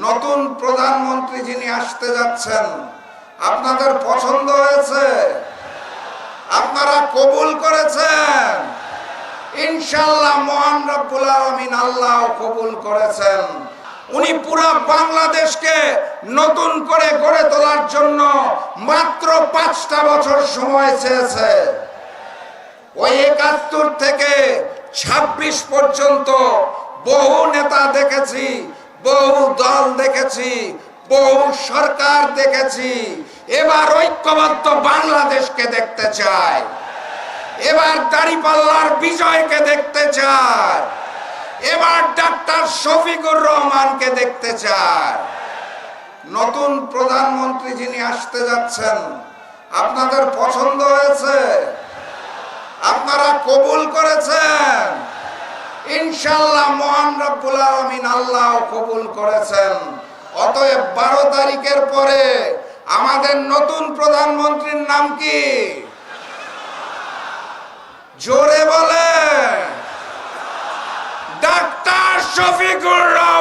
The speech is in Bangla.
নতুন প্রধানমন্ত্রী যিনি আসতে যাচ্ছেন, আপনাদের পছন্দ হয়েছে? আপনারা কবুল করেছেন? ইনশাআল্লাহ মহান রব্বুল আলামিন আল্লাহ কবুল করেছেন। উনি পুরো বাংলাদেশকে নতুন করে গড়ে তোলার জন্য মাত্র 5টা বছর সময় চেয়েছে। ওই 71 থেকে 26 পর্যন্ত বহু নেতা দেখেছি, বহু দল দেখেছি, বহু সরকার দেখেছি। এবার ঐক্যবদ্ধ বাংলাদেশকে দেখতে চাই। এবার দাঁড়িপাল্লার বিজয়কে দেখতে চাই। এবার ডাক্তার শফিকুর রহমানকে দেখতে চাই। নতুন প্রধানমন্ত্রী যিনি আসতে যাচ্ছেন, আপনাদের পছন্দ হয়েছে? আপনারা কবুল করেছেন? ইনশাআল্লাহ মহান রব্বুল আলামিন আল্লাহ কবুল করেছেন। অতএব 12 তারিখের পরে আমাদের নতুন প্রধানমন্ত্রীর নাম কি? জোরে বলে। ডাক্তার শফিকুর রহমান।